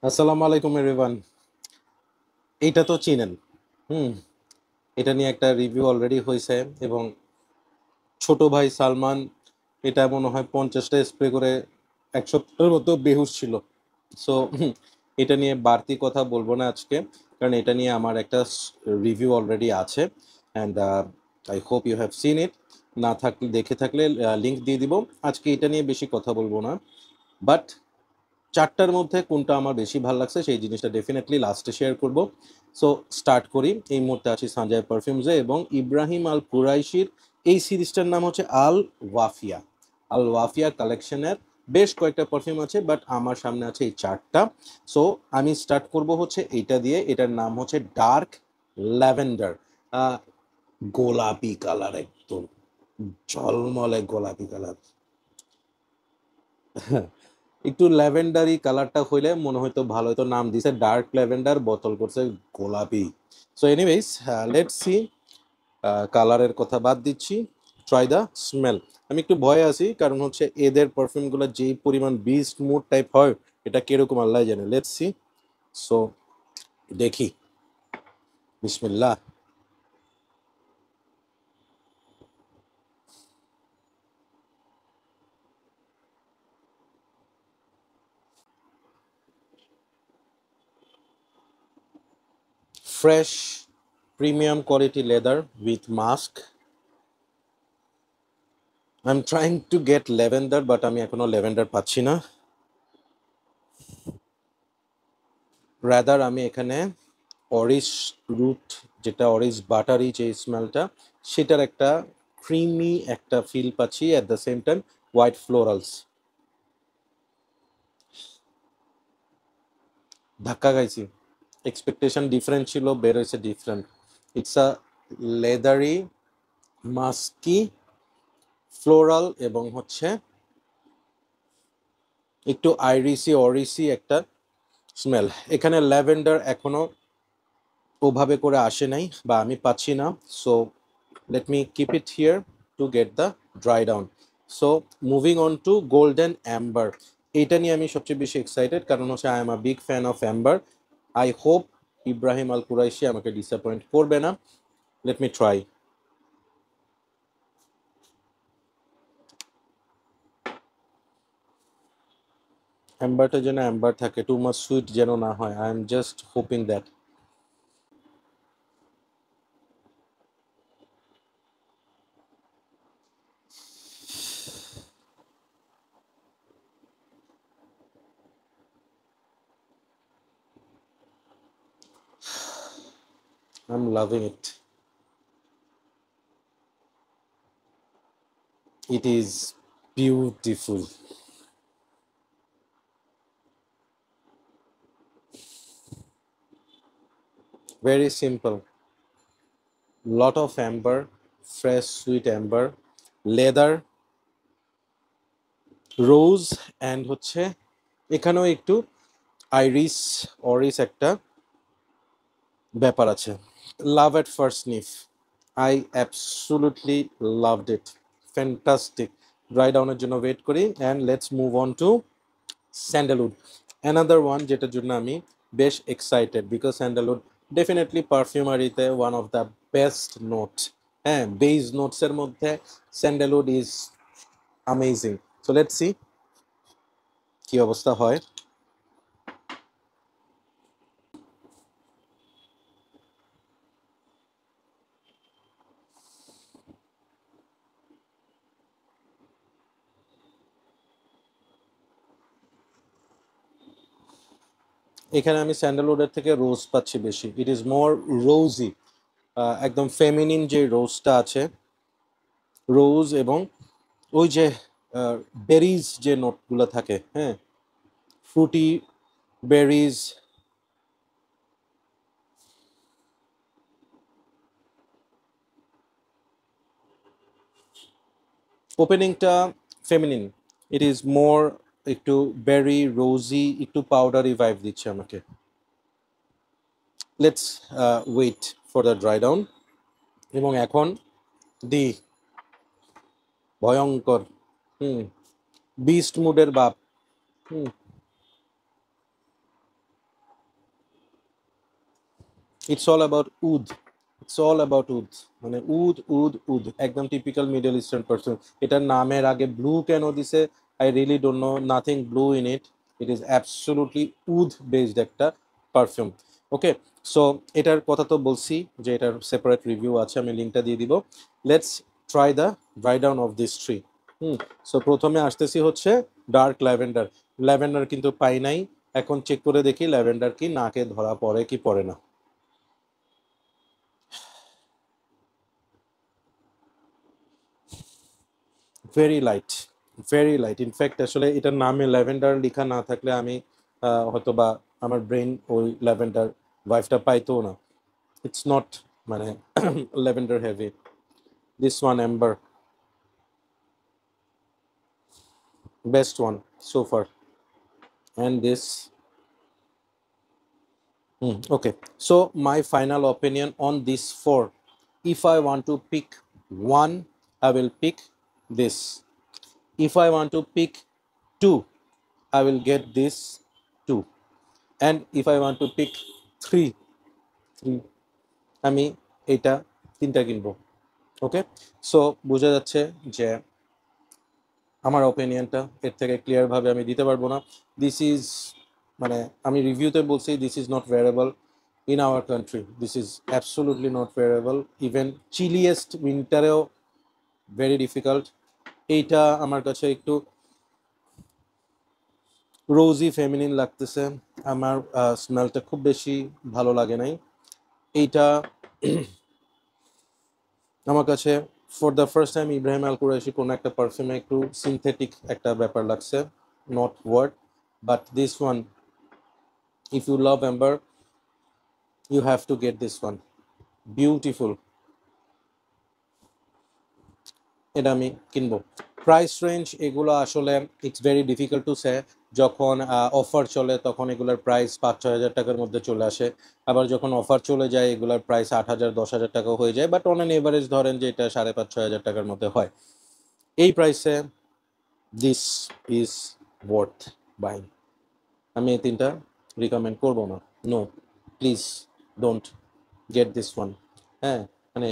আসসালামু আলাইকুম এভরিওয়ান। এইটা তো চিনেন। হুম। এটা নিয়ে একটা রিভিউ অলরেডি হয়েছে এবং ছোট ভাই সালমান এটা মনে হয় 50টা স্প্রে করে এক সপ্তাহের মতো বেহুশ ছিল। সো এটা নিয়ে বাড়তি কথা বলবো না আজকে, কারণ এটা নিয়ে আমার একটা রিভিউ অলরেডি আছে। And I hope you have seen it. না থাকলে, দেখে থাকলে লিঙ্ক দিয়ে দিব। আজকে এটা নিয়ে বেশি কথা বলবো না, বাট চারটার মধ্যে কোনটা আমার বেশি ভালো লাগছে সেই জিনিসটা ডেফিনেটলি লাস্টে শেয়ার করব। সো স্টার্ট করি। এই মুহূর্তে আছি সঞ্জয় পারফিউমসে এবং ইব্রাহিম আল কুরাইশির এই সিরিজটার নাম হচ্ছে আল ওয়াফিয়া। আল ওয়াফিয়া কালেকশনের বেশ কয়েকটা পারফিউম আছে, বাট আমার সামনে আছে এই চারটা। সো আমি স্টার্ট করব হচ্ছে এইটা দিয়ে। এটার নাম হচ্ছে ডার্ক ল্যাভেন্ডার। গোলাপি কালার, একদম ঝলমলে গোলাপি কালার। একটু ল্যাভেন্ডারি কালারটা হইলে মনে হয়তো ভালো হতো। নাম দিছে ডার্ক ল্যাভেন্ডার, বোতল করছে গোলাপি। So anyways, let's see. কালারের কথা বাদ দিচ্ছি, ট্রাই দ্য স্মেল। আমি একটু ভয়ে আছি, কারণ হচ্ছে এদের পারফিউমগুলো যেই পরিমাণ বিস্ট মুড টাইপ হয়, এটা কিরকম আল্লাহ জানে। Let's see. সো দেখি। বিসমিল্লাহ। Fresh premium quality leather with musk. I am trying to get lavender, but আমি এখনো ল্যাভেন্ডার পাচ্ছি না। রাদার আমি এখানে অরিশ রুট, যেটা অরিশ বাটারি যে স্মেলটা, সেটার একটা ক্রিমি একটা ফিল পাচ্ছি। At the same time white florals. ধাক্কা খাইছি। এক্সপেকটেশন ডিফারেন্ট ছিল, বের হয়েছে different. It's a leathery, musky, floral এবং হচ্ছে একটু আইরিসি অরিসি একটা স্মেল। এখানে ল্যাভেন্ডার এখনো ওভাবে করে আসে নাই, বা আমি পাচ্ছি না। So let me keep it here to get the dry down. So moving on to golden amber. এটা নিয়ে আমি সবচেয়ে বেশি এক্সাইটেড, কারণ হচ্ছে I am a big fan of amber. I hope Ibrahim Al Qurashi আমাকে ডিসঅ্যাপয়েন্ট করবে না। Let me try. অ্যাম্বারটা যেন অ্যাম্বার থাকে, টু মাচ সুইট যেন না হয়। I am just hoping that. I am loving it. It is beautiful. Very simple. Lot of amber, fresh sweet amber, leather, rose, and হচ্ছে এখানেও একটু আইরিস অরিস একটা ব্যাপার আছে। Love at first sniff. I absolutely loved it. Fantastic. Dry ডাউনের জন্য wait করি, and let's move on to sandalwood. Another one যেটার জন্য আমি বেশ এক্সাইটেড, বিকজ স্যান্ডেলউড ডেফিনেটলি পারফিউমারিতে one of the best note. হ্যাঁ, বেজ নোটসের মধ্যে sandalwood is amazing. So let's see কি অবস্থা হয়। এখানে আমি স্যান্ডেলউডের থেকে রোজ পাচ্ছি বেশি। ইট ইজ মোর রোজি। একদম ফেমিনিন যে রোজটা আছে, রোজ এবং ওই যে বেরিজ যে নোটগুলো থাকে, হ্যাঁ, ফ্রুটি, বেরিজ। ওপেনিংটা ফেমিনিন। ইট ইজ মোর একটু বেরি রোজি, একটু পাউডারি ভাইব দিচ্ছে আমাকে। Let's wait for the dry down. এবং এখন দি ভয়ঙ্কর, হুম, বিস্ট মুডের বাপ। Hmm, it's all about wood, it's all about wood, মানে উড উড উড, একদম টিপিক্যাল মিডল ইস্টার্ন পারফিউম। এটার নামের আগে ব্লু কেন দিছে, I really don't know, nothing blue in it, it is absolutely wood based একটা পারফিউম। ওকে, so এটার কথা তো বলছি যে এটার সেপারেট রিভিউ আছে, আমি লিঙ্কটা দিয়ে দিব। Let's try the dry down of this three. So প্রথমে আসতেছি হচ্ছে ডার্ক ল্যাভেন্ডার। ল্যাভেন্ডার কিন্তু পাই নাই, এখন চেক করে দেখি ল্যাভেন্ডার কি নাকে ধরা পড়ে কি পড়ে না। Very light, very light. In fact আসলে এটার নামে ল্যাভেন্ডার লেখা না থাকলে আমি হয়তো বা আমার ব্রেন ওই ল্যাভেন্ডার ভাইবটা পাইতো না। ইটস নট মানে lavender heavy. This one amber, best one so far, and this. Okay, so my final opinion on these four, if I want to pick one, I will pick this. If I want to pick two, I will get this two. And if I want to pick three, আমি এটা তিনটা কিনবো। ওকে, so বোঝা যাচ্ছে যে আমার ওপিনিয়নটা এর থেকে ক্লিয়ারভাবে আমি দিতে পারবো না। দিস ইজ মানে আমি রিভিউতে বলছি this is not wearable in our country, this is absolutely not wearable, even chilliest উইন্টারেও ভেরি ডিফিকাল্ট। এইটা আমার কাছে একটু রোজি ফেমিনিন লাগতেছে, আমার স্মেলটা খুব বেশি ভালো লাগে নাই। এইটা আমার কাছে for the first time Ibrahim Al Qurashi কোনো একটা পারফিউমে একটু সিনথেটিক একটা ব্যাপার লাগছে, not worth, but this one, if you love amber you have to get this one, beautiful. এটা আমি কিনবো। প্রাইস রেঞ্জ এগুলো আসলে it's very difficult to say. যখন অফার চলে তখন এগুলোর প্রাইস 5-6 হাজার টাকার মধ্যে চলে আসে, আবার যখন অফার চলে যায় এগুলোর প্রাইস 8,000-10,000 টাকাও হয়ে যায়, বাট অন অ্যান এভারেজ ধরেন যে এটা 5,500-6,000 টাকার মধ্যে হয়। এই প্রাইসে দিস ইজ ওয়ার্থ বাইং। আমি এই তিনটা রিকমেন্ড করবো না, no please don't get this one. হ্যাঁ, মানে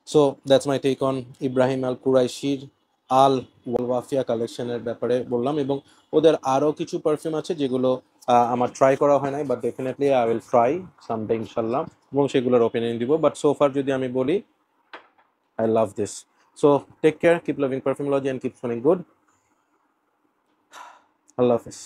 so that's my take on Ibrahim Al কুরাইশির আল ওয়াফিয়া কালেকশনের ব্যাপারে বললাম, এবং ওদের আরও কিছু পারফিউম আছে যেগুলো আমার ট্রাই করা হয় নাই, but definitely I will try someday ইনশাল্লাহ, এবং সেগুলোর ওপিনিয়ন দিব। বাট সো ফার যদি আমি বলি, I love this. So take care, keep loving perfumology and keep feeling good. আল্লাহ হাফিজ।